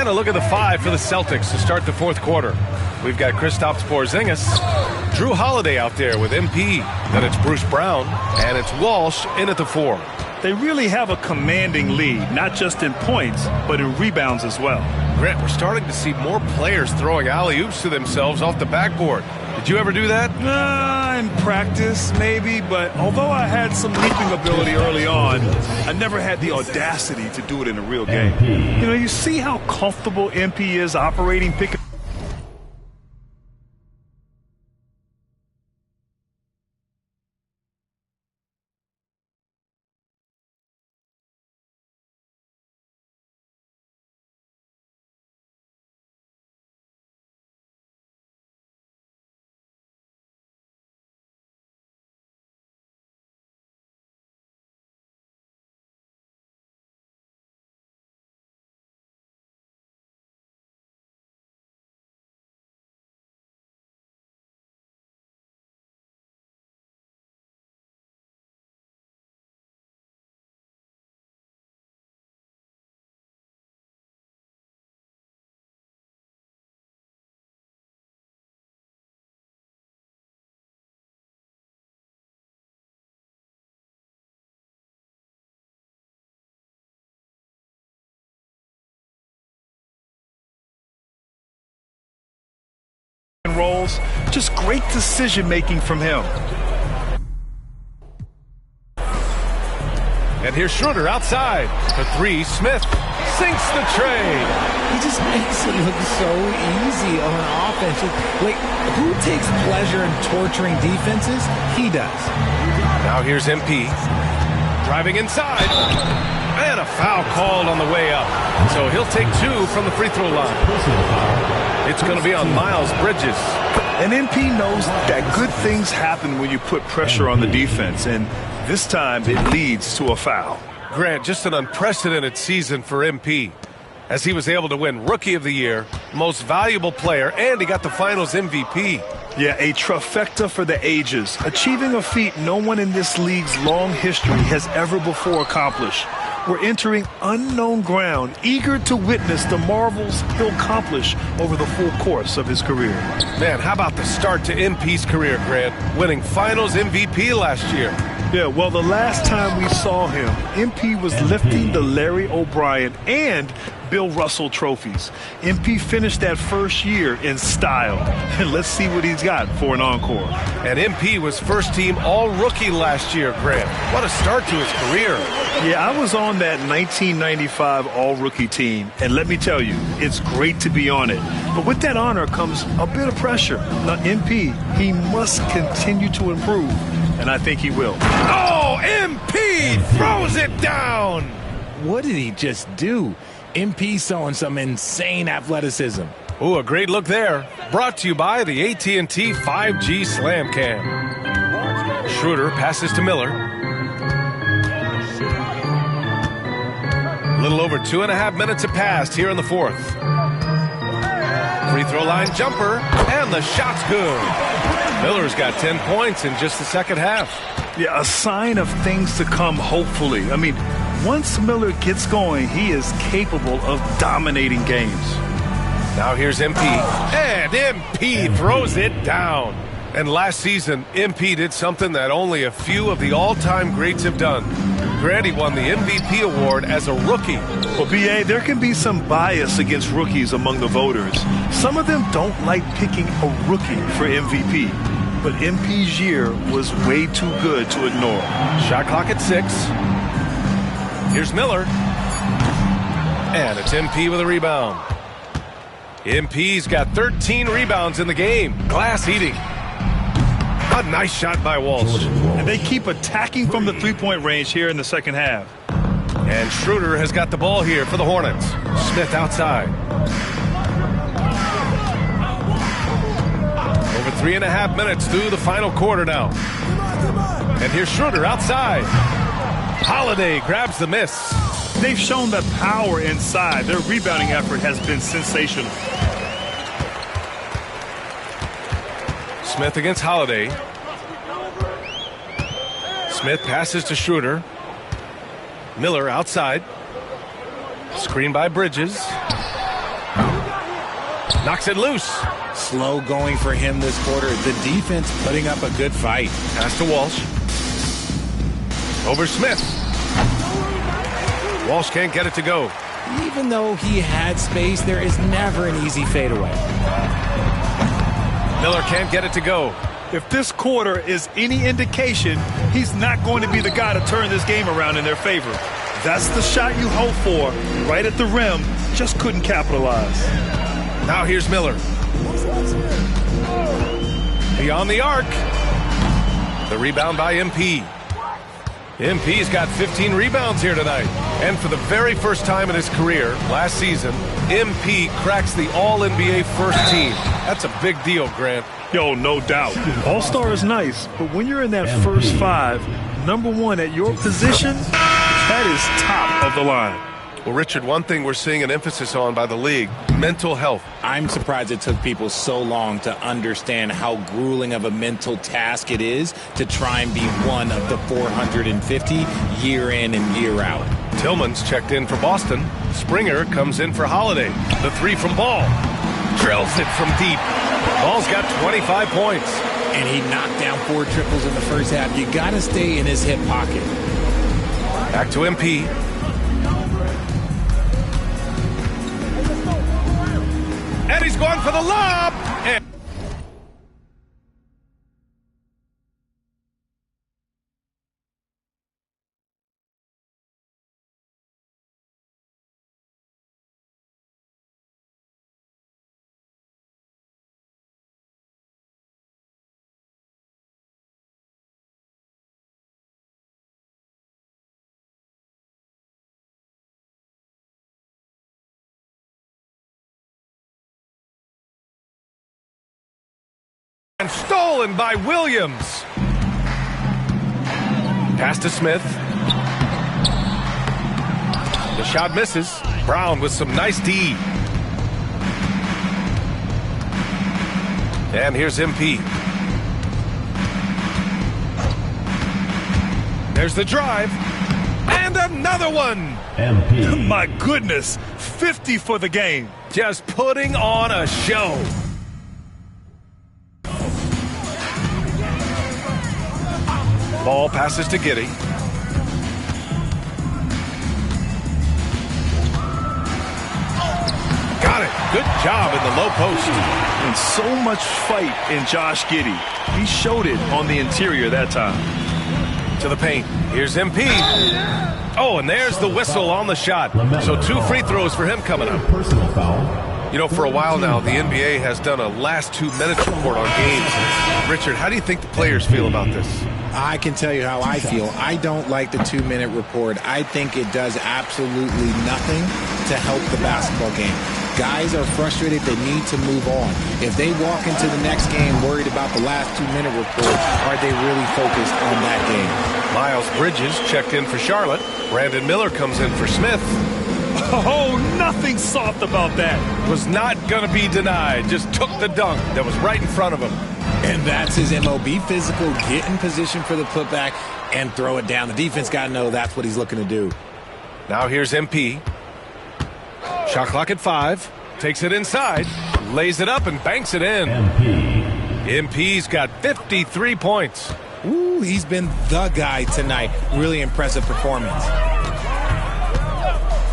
And a look at the five for the Celtics to start the fourth quarter. We've got Kristaps Porzingis, Jrue Holiday out there with MP. Then it's Bruce Brown, and it's Walsh in at the 4. They really have a commanding lead, not just in points, but in rebounds as well. Grant, we're starting to see more players throwing alley-oops to themselves off the backboard. Did you ever do that? In practice, maybe, but although I had some leaping ability early on, I never had the audacity to do it in a real game. You know, you see how comfortable MP is operating pick and rolls. Just great decision-making from him. And here's Schroeder outside. For 3, Smith sinks the trade. He just makes it look so easy on offense. Like, who takes pleasure in torturing defenses? He does. Now here's MP. Driving inside. And a foul called on the way up. So he'll take 2 from the free throw line. It's going to be on Miles Bridges. And MP knows that good things happen when you put pressure on the defense, and this time it leads to a foul. Grant, just an unprecedented season for MP, as he was able to win Rookie of the Year, Most Valuable Player, and he got the Finals MVP. Yeah, a trifecta for the ages, achieving a feat no one in this league's long history has ever before accomplished. We're entering unknown ground, eager to witness the marvels he'll accomplish over the full course of his career. Man, how about the start to MP's career, Grant? Winning Finals MVP last year. Yeah, well, the last time we saw him, MP was lifting the Larry O'Brien and Bill Russell trophies. MP finished that first year in style. And let's see what he's got for an encore. And MP was first-team All-Rookie last year, Grant. What a start to his career. Yeah, I was on that 1995 All-Rookie team, and let me tell you, it's great to be on it. But with that honor comes a bit of pressure. Now, MP, he must continue to improve, and I think he will. Oh, MP throws it down! What did he just do? MP showing some insane athleticism. Ooh, a great look there. Brought to you by the AT&T 5G Slam Cam. Schroeder passes to Miller. A little over 2.5 minutes have passed here in the fourth. Free throw line jumper, and the shot's good. Miller's got 10 points in just the second half. Yeah, a sign of things to come, hopefully. I mean, once Miller gets going, he is capable of dominating games. Now here's MP, and MP throws it down. And last season, MP did something that only a few of the all-time greats have done. Grant won the MVP award as a rookie. Well, B.A., there can be some bias against rookies among the voters. Some of them don't like picking a rookie for MVP. But MP's year was way too good to ignore. Shot clock at 6. Here's Miller. And it's MP with a rebound. MP's got 13 rebounds in the game. Glass eating. A nice shot by Walsh. And they keep attacking from the three-point range here in the second half. And Schroeder has got the ball here for the Hornets. Smith outside. Over 3.5 minutes through the final quarter now. And here's Schroeder outside. Holiday grabs the miss. They've shown the power inside. Their rebounding effort has been sensational. Smith against Holiday. Smith passes to Schroeder. Miller outside. Screen by Bridges. Knocks it loose. Slow going for him this quarter. The defense putting up a good fight. Pass to Walsh. Over Smith. Walsh can't get it to go. Even though he had space, there is never an easy fadeaway. Miller can't get it to go. If this quarter is any indication, he's not going to be the guy to turn this game around in their favor. That's the shot you hope for, right at the rim, just couldn't capitalize. Now here's Miller. Beyond the arc. The rebound by MP. MP's got 15 rebounds here tonight. And for the very first time in his career, last season, MP cracks the All-NBA first team. That's a big deal, Grant. Yo, no doubt. All-Star is nice, but when you're in that first five, number one at your position, that is top of the line. Well, Richard, one thing we're seeing an emphasis on by the league, mental health. I'm surprised it took people so long to understand how grueling of a mental task it is to try and be one of the 450 year in and year out. Tillman's checked in for Boston. Springer comes in for Holiday. The three from Ball. Drills it from deep. Ball's got 25 points. And he knocked down 4 triples in the first half. You got to stay in his hip pocket. Back to MP. And he's going for the lob. And stolen by Williams. Pass to Smith. The shot misses. Brown with some nice D. And here's MP. There's the drive. And another one. MP. My goodness, 50 for the game. Just putting on a show. Ball passes to Giddey. Got it. Good job in the low post. And so much fight in Josh Giddey. He showed it on the interior that time. To the paint. Here's MP. Oh, and there's the whistle on the shot. So 2 free throws for him coming up. Personal foul. You know, for a while now, the NBA has done a last 2 minutes report on games. Richard, how do you think the players feel about this? I can tell you how I feel. I don't like the 2-minute report. I think it does absolutely nothing to help the basketball game. Guys are frustrated. They need to move on. If they walk into the next game worried about the last 2-minute report, are they really focused on that game? Miles Bridges checked in for Charlotte. Brandon Miller comes in for Smith. Oh, nothing soft about that. Was not going to be denied. Just took the dunk that was right in front of him. And that's his MO. Be physical, get in position for the putback, and throw it down. The defense got to know that's what he's looking to do. Now here's MP. Shot clock at 5. Takes it inside. Lays it up and banks it in. MP's got 53 points. Ooh, he's been the guy tonight. Really impressive performance.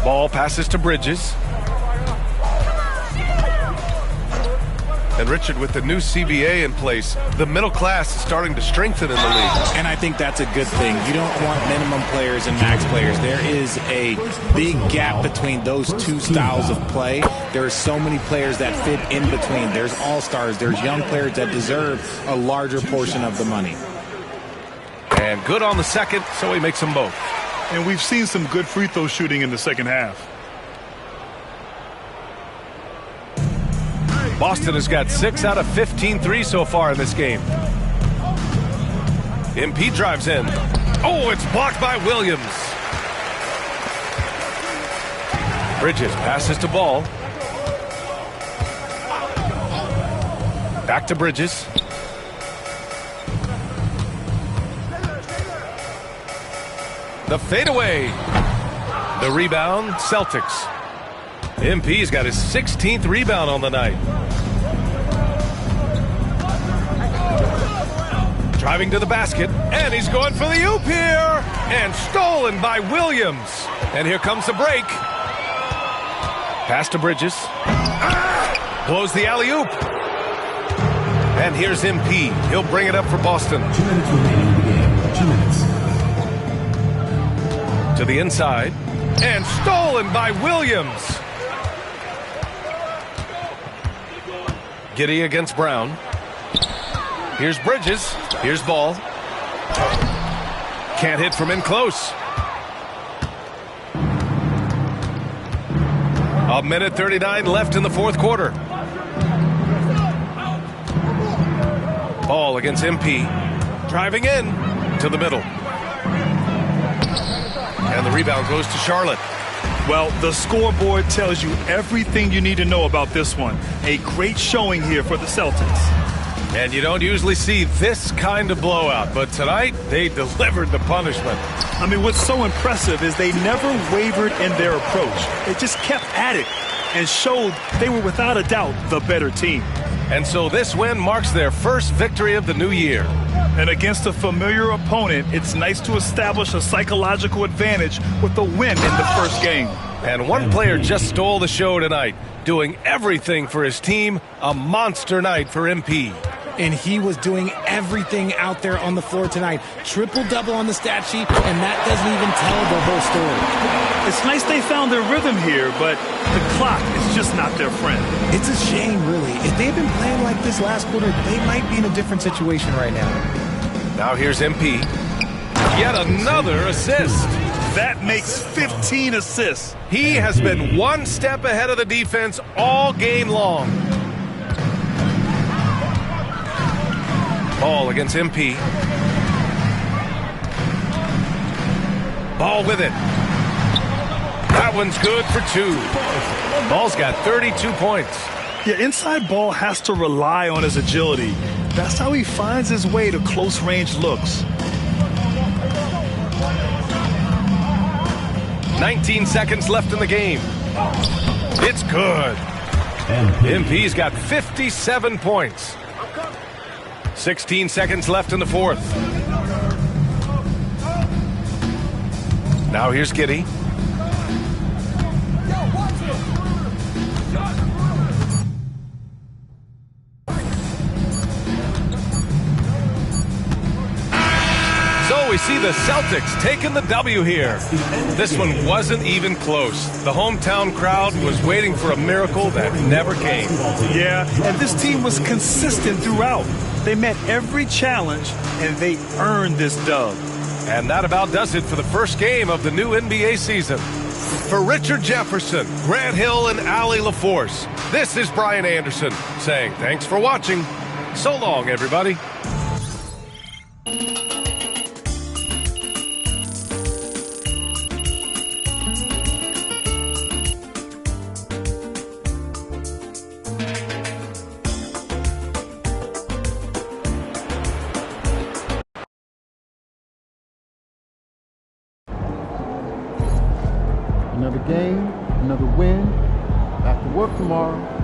Ball passes to Bridges. And Richard, with the new CBA in place, the middle class is starting to strengthen in the league. And I think that's a good thing. You don't want minimum players and max players. There is a big gap between those two styles of play. There are so many players that fit in between. There's all-stars. There's young players that deserve a larger portion of the money. And good on the second, so he makes them both. And we've seen some good free throw shooting in the second half. Boston has got 6 out of 15 threes so far in this game. MP drives in. Oh, it's blocked by Williams. Bridges passes to Ball. Back to Bridges. The fadeaway. The rebound, Celtics. MP's got his 16th rebound on the night. Driving to the basket, and he's going for the oop here, and stolen by Williams. And here comes the break. Pass to Bridges. Blows the alley-oop. And here's MP. He'll bring it up for Boston. 2 minutes remaining in the game. 2 minutes. To the inside. And stolen by Williams. Giddey against Brown. Here's Bridges. Here's Ball. Can't hit from in close. 1:39 left in the fourth quarter. Ball against MP. Driving in to the middle. And the rebound goes to Charlotte. Well, the scoreboard tells you everything you need to know about this one. A great showing here for the Celtics. And you don't usually see this kind of blowout, but tonight they delivered the punishment. I mean, what's so impressive is they never wavered in their approach. They just kept at it and showed they were without a doubt the better team. And so this win marks their first victory of the new year. And against a familiar opponent, it's nice to establish a psychological advantage with a win in the first game. And one player just stole the show tonight, doing everything for his team. A monster night for MP. And he was doing everything out there on the floor tonight. Triple-double on the stat sheet, and that doesn't even tell the whole story. It's nice they found their rhythm here, but the clock is just not their friend. It's a shame, really. If they had been playing like this last quarter, they might be in a different situation right now. Now here's MP. Yet another assist. That makes 15 assists. He has been one step ahead of the defense all game long. Ball against MP. Ball with it. That one's good for 2. Ball's got 32 points. Yeah, inside Ball has to rely on his agility. That's how he finds his way to close-range looks. 19 seconds left in the game. It's good. MP's got 57 points. 16 seconds left in the fourth. Now here's Giddey. So we see the Celtics taking the W here. This one wasn't even close. The hometown crowd was waiting for a miracle that never came. Yeah, and this team was consistent throughout. They met every challenge, and they earned this dub. And that about does it for the first game of the new NBA season. For Richard Jefferson, Grant Hill, and Allie LaForce, this is Brian Anderson saying thanks for watching. So long, everybody. Another game, another win. Back to work tomorrow.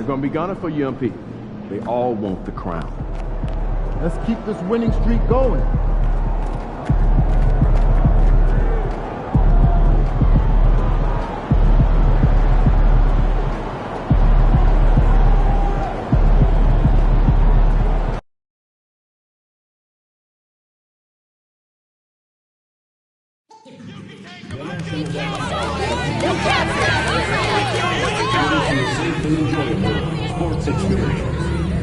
They're going to be gunning for UMP. They all want the crown. Let's keep this winning streak going. Sports experience.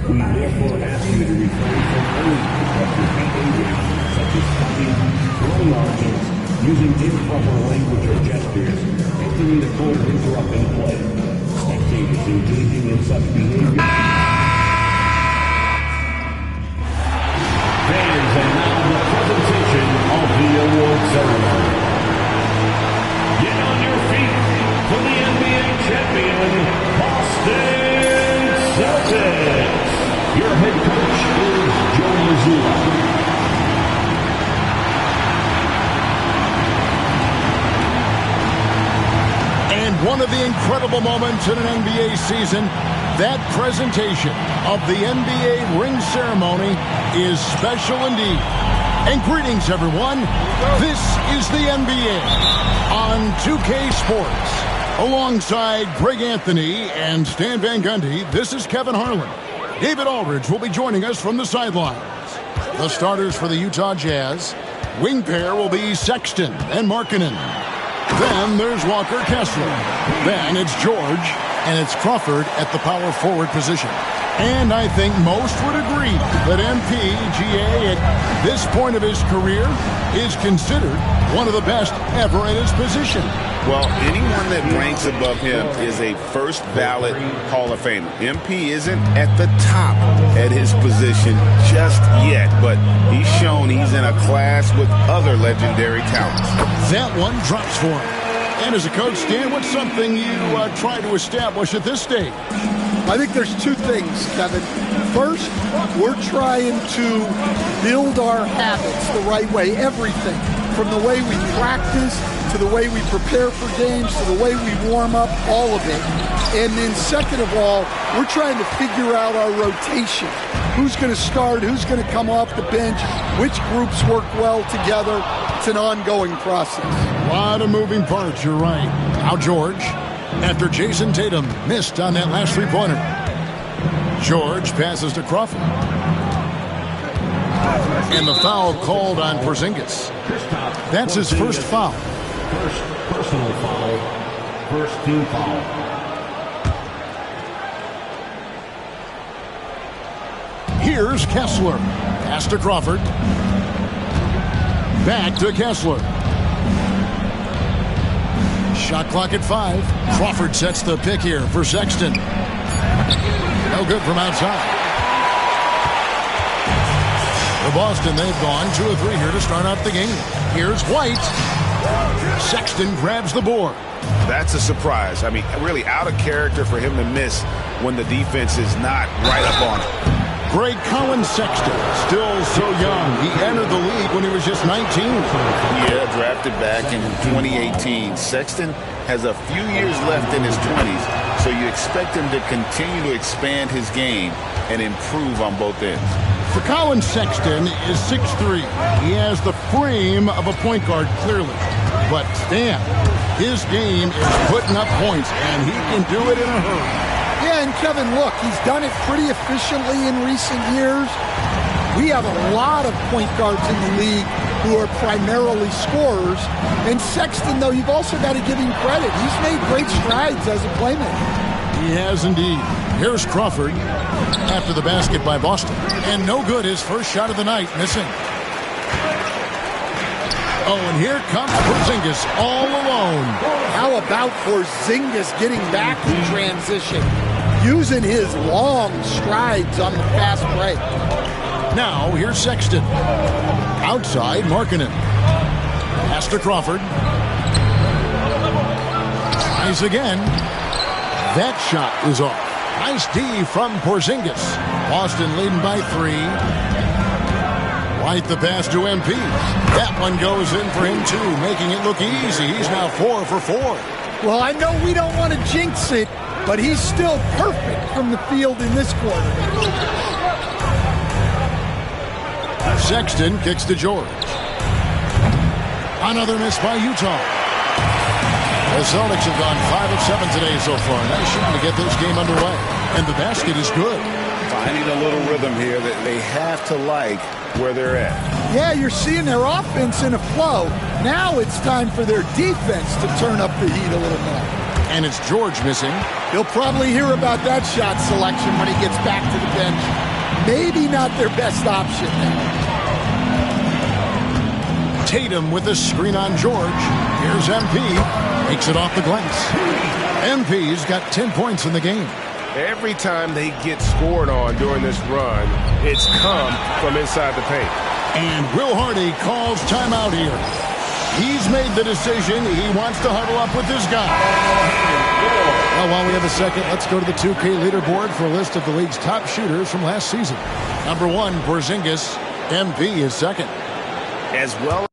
We therefore ask you to refrain from any disruptive behavior, such as stopping, throwing objects, using improper language or gestures, entering the court or interrupting play. Spectators engaging in such behavior. Fans, and now the presentation of the award ceremony. Get on your feet for the NBA champion, Boston Celtics. Your head coach is Joe Mazzulla. And one of the incredible moments in an NBA season, that presentation of the NBA ring ceremony is special indeed. And greetings, everyone. This is the NBA on 2K Sports. Alongside Greg Anthony and Stan Van Gundy, this is Kevin Harlan. David Aldridge will be joining us from the sidelines. The starters for the Utah Jazz. Wing pair will be Sexton and Markkanen. Then there's Walker Kessler. Then it's George, and it's Crawford at the power forward position. And I think most would agree that MPGA at this point of his career is considered one of the best ever at his position. Well, anyone that ranks above him is a first ballot Hall of Famer. MP isn't at the top at his position just yet, but he's shown he's in a class with other legendary talents. That one drops for him. And as a coach, Stan, what's something you try to establish at this stage? I think there's two things, Kevin. First, we're trying to build our habits the right way, everything, from the way we practice to the way we prepare for games to the way we warm up, all of it. And then second of all, we're trying to figure out our rotation. Who's going to start, who's going to come off the bench, which groups work well together. It's an ongoing process. A lot of moving parts, you're right. Now George, after Jason Tatum missed on that last three-pointer. George passes to Crawford. And the foul called on Porzingis. That's his first foul. First personal foul. First team foul. Here's Kessler. Pass to Crawford. Back to Kessler. Shot clock at 5. Crawford sets the pick here for Sexton. No good from outside. For Boston, they've gone 2 of 3 here to start out the game. Here's White. Sexton grabs the board. That's a surprise. I mean, really out of character for him to miss when the defense is not right up on him. Greg Colin Sexton, still so young. He entered the league when he was just 19. Yeah, drafted back in 2018. Sexton has a few years left in his 20s, so you expect him to continue to expand his game and improve on both ends. For Colin Sexton is 6'3". He has the frame of a point guard, clearly. But Stan, his game is putting up points, and he can do it in a hurry. Yeah, and Kevin, look, he's done it pretty efficiently in recent years. We have a lot of point guards in the league who are primarily scorers. And Sexton, though, you've also got to give him credit. He's made great strides as a playmaker. He has indeed. Here's Crawford after the basket by Boston. And no good, his first shot of the night, missing. Oh, and here comes Porzingis all alone. How about Porzingis getting back in transition, using his long strides on the fast break? Now, here's Sexton. Outside, Markkanen. Pass to Crawford. Tries again. That shot is off. Nice D from Porzingis. Boston leading by 3. White the pass to MP. That one goes in for him, too, making it look easy. He's now 4 for 4. Well, I know we don't want to jinx it, but he's still perfect from the field in this quarter. Sexton kicks to George. Another miss by Utah. The Celtics have gone 5 of 7 today so far. Nice shooting to get this game underway. And the basket is good. Finding a little rhythm here that they have to like where they're at. Yeah, you're seeing their offense in a flow. Now it's time for their defense to turn up the heat a little more. And it's George missing. He'll probably hear about that shot selection when he gets back to the bench. Maybe not their best option now. Tatum with the screen on George. Here's MP. Makes it off the glass. MP's got 10 points in the game. Every time they get scored on during this run, it's come from inside the paint. And Will Hardy calls timeout here. He's made the decision. He wants to huddle up with this guy. Well, while we have a second, let's go to the 2K leaderboard for a list of the league's top shooters from last season. Number 1, Porzingis. MP is second. As well.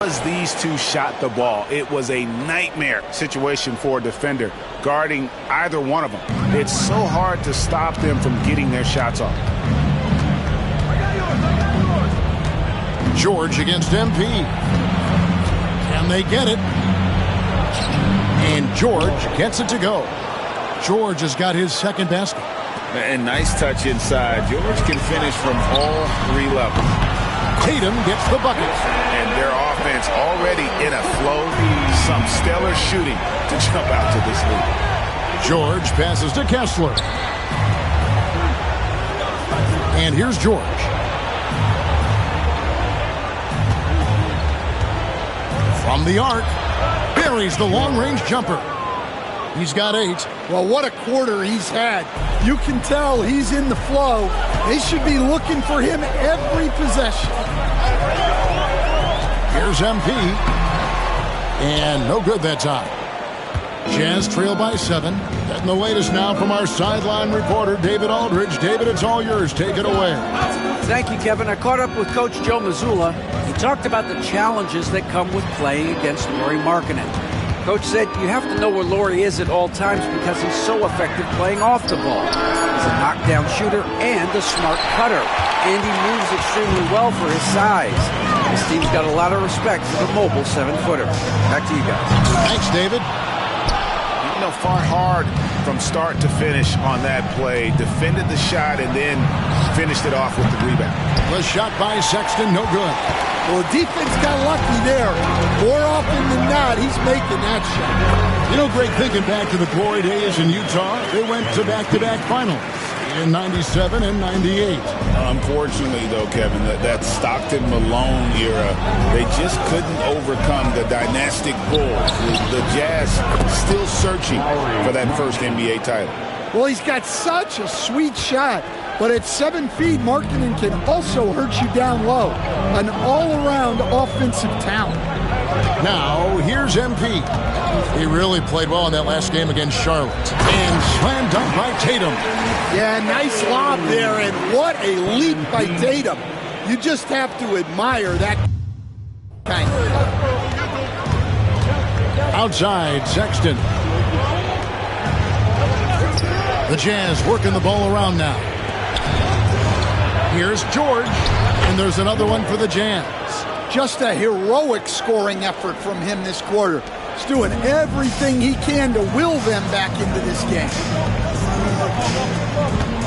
As these two shot the ball, it was a nightmare situation for a defender guarding either one of them. It's so hard to stop them from getting their shots off. George against MP. Can they get it? And George gets it to go. George has got his second basket. And nice touch inside. George can finish from all 3 levels. Tatum gets the bucket. And their offense already in a flow. Some stellar shooting to jump out to this lead. George passes to Kessler. And here's George. From the arc, buries the long-range jumper. He's got 8. Well, what a quarter he's had. You can tell he's in the flow. They should be looking for him every possession. Here's MP. And no good that time. Jazz trail by 7. Getting the latest now from our sideline reporter, David Aldridge. David, it's all yours. Take it away. Thank you, Kevin. I caught up with Coach Joe Mazzulla. He talked about the challenges that come with playing against Lauri Markkanen. Coach said you have to know where Lauri is at all times because he's so effective playing off the ball. He's a knockdown shooter and a smart cutter. And he moves extremely well for his size. His team's got a lot of respect for the mobile 7-footer. Back to you guys. Thanks, David. You know, fought hard from start to finish on that play. Defended the shot and then finished it off with the rebound. The shot by Sexton, no good. Well, the defense got lucky there. More often than not, he's making that shot. You know, Greg, thinking back to the glory days in Utah, they went to back-to-back finals in 97 and 98. Unfortunately, though, Kevin, that Stockton-Malone era, they just couldn't overcome the dynastic Bulls. The Jazz still searching for that first NBA title. Well, he's got such a sweet shot. But at 7 feet, Markkanen can also hurt you down low. An all-around offensive talent. Now, here's MP. He really played well in that last game against Charlotte. And slam dunk by Tatum. Yeah, nice lob there, and what a leap by Tatum. You just have to admire that kind of. Outside, Sexton. The Jazz working the ball around now. Here's George, and there's another one for the Jazz. Just a heroic scoring effort from him this quarter. He's doing everything he can to will them back into this game.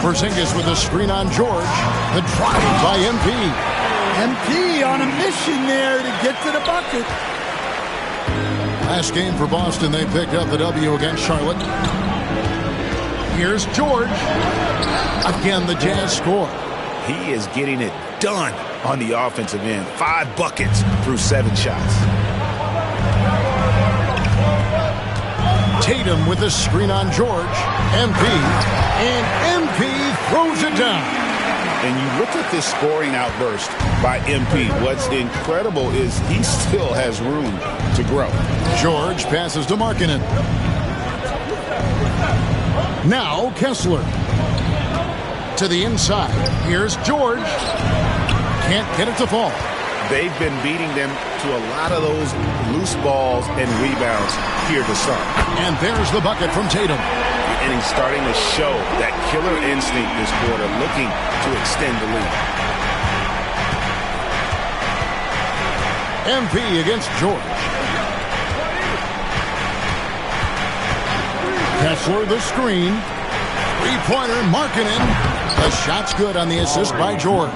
Porzingis with a screen on George. The drive by MP. MP on a mission there to get to the bucket. Last game for Boston, they picked up the W against Charlotte. Here's George. Again, the Jazz score. He is getting it done on the offensive end. 5 buckets through 7 shots. Tatum with a screen on George. MP. And MP throws it down. And you look at this scoring outburst by MP. What's incredible is he still has room to grow. George passes to Markkanen. Now Kessler. To the inside. Here's George. Can't get it to fall. They've been beating them to a lot of those loose balls and rebounds here to start. And there's the bucket from Tatum. And he's starting to show that killer instinct this quarter, looking to extend the lead. MP against George. Kessler the screen. Three-pointer, Markkanen. The shot's good on the assist by George.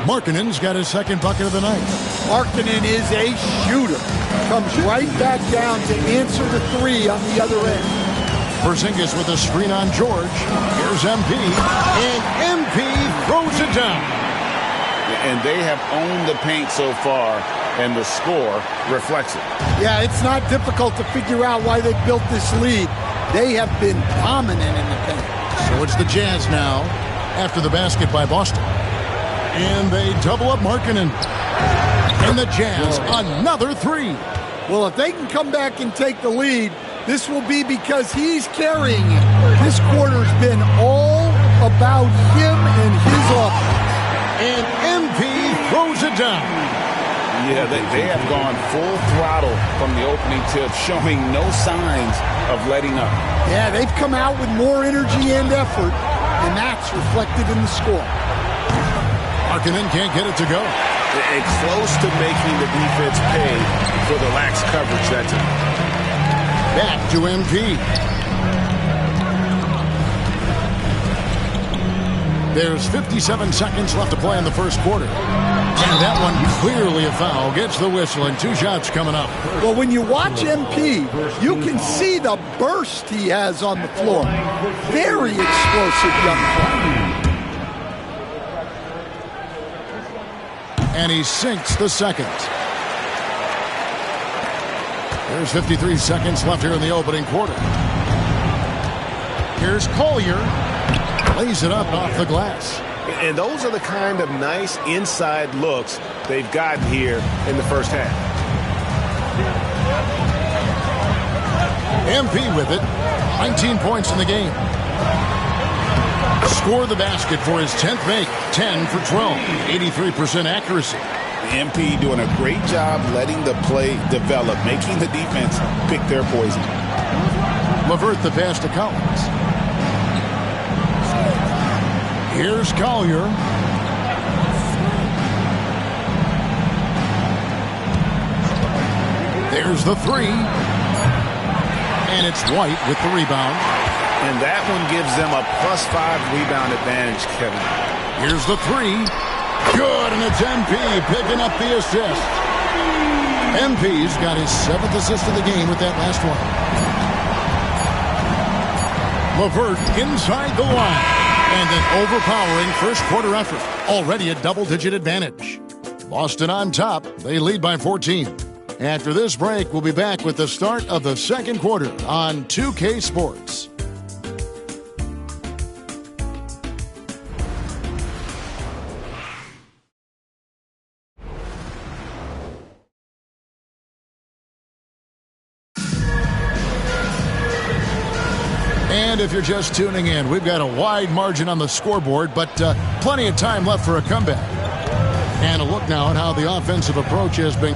Markkanen's got his second bucket of the night. Markkanen is a shooter. Comes right back down to answer the three on the other end. Porzingis with a screen on George. Here's MP. And MP throws it down. And they have owned the paint so far, and the score reflects it. Yeah, it's not difficult to figure out why they built this lead. They have been dominant in the paint. So it's the Jazz now after the basket by Boston. And they double up Markkanen. And the Jazz, another three. Well, if they can come back and take the lead, this will be because he's carrying it. This quarter's been all about him and his offense. And MP throws it down. Yeah, they have gone full throttle from the opening tip, showing no signs of letting up. Yeah, they've come out with more energy and effort, and that's reflected in the score. Markkanen can't get it to go. And close to making the defense pay for the lax coverage that time. Back to MP. There's 57 seconds left to play in the first quarter. And that one clearly a foul. Gets the whistle and 2 shots coming up. Well, when you watch MP, you can see the burst he has on the floor. Very explosive young player. And he sinks the second. There's 53 seconds left here in the opening quarter. Here's Collier. Lays it up off the glass. And those are the kind of nice inside looks they've gotten here in the first half. MP with it. 19 points in the game. Score the basket for his 10th make. 10 for 12. 83% accuracy. MP doing a great job letting the play develop, making the defense pick their poison. LeVert the pass to Collins. Here's Collier. There's the three. And it's White with the rebound. And that one gives them a +5 rebound advantage, Kevin. Here's the three. Good, and it's MP picking up the assist. MP's got his 7th assist of the game with that last one. LeVert inside the line. And an overpowering first quarter effort. Already a double-digit advantage. Boston on top. They lead by 14. After this break, we'll be back with the start of the second quarter on 2K Sports. And if you're just tuning in, we've got a wide margin on the scoreboard, but plenty of time left for a comeback. And a look now at how the offensive approach has been.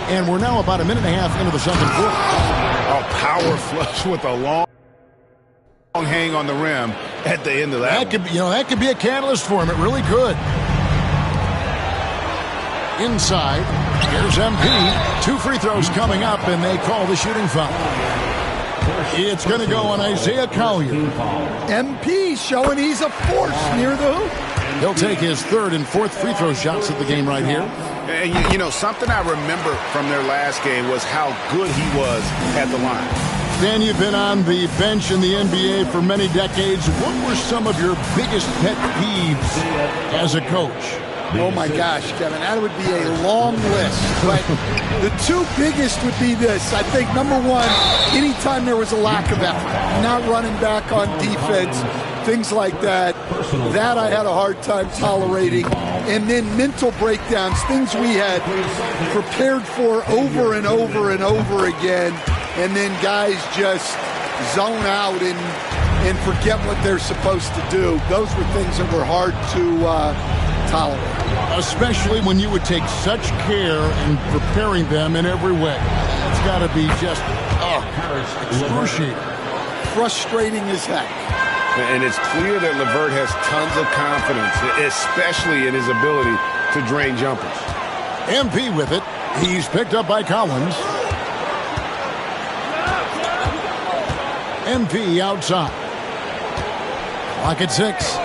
And we're now about a minute and a half into the second quarter. A power flush with a long hang on the rim at the end of that. That could be a catalyst for him. It really could. Inside, here's MP. 2 free throws coming up, and they call the shooting foul. It's going to go on Isaiah Collier. MP showing he's a force near the hoop. He'll take his 3rd and 4th free throw shots of the game right here. And something I remember from their last game was how good he was at the line. Dan, you've been on the bench in the NBA for many decades. What were some of your biggest pet peeves as a coach? Oh, my gosh, Kevin, that would be a long list. But the 2 biggest would be this. I think, number one, anytime there was a lack of effort, not running back on defense, things like that, that I had a hard time tolerating. And then mental breakdowns, things we had prepared for over and over and over again, and then guys just zone out and forget what they're supposed to do. Those were things that were hard to tolerate. Especially when you would take such care in preparing them in every way. It's got to be just excruciating. Frustrating as heck. And it's clear that LeVert has tons of confidence, especially in his ability to drain jumpers. MP with it. He's picked up by Collins. MP outside. Clock at 6.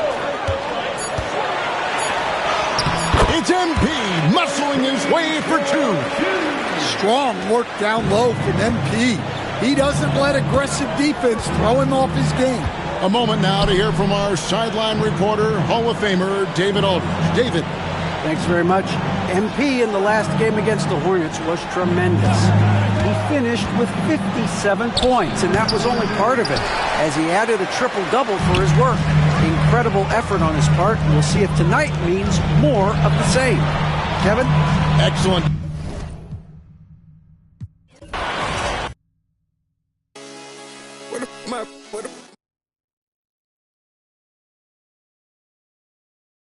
It's MP muscling his way for 2. Strong work down low from MP. He doesn't let aggressive defense throw him off his game. A moment now to hear from our sideline reporter, Hall of Famer David Aldridge. David. Thanks very much. MP in the last game against the Hornets was tremendous. He finished with 57 points, and that was only part of it, as he added a triple-double for his work. Incredible effort on his part. We'll see if tonight means more of the same. Kevin? Excellent.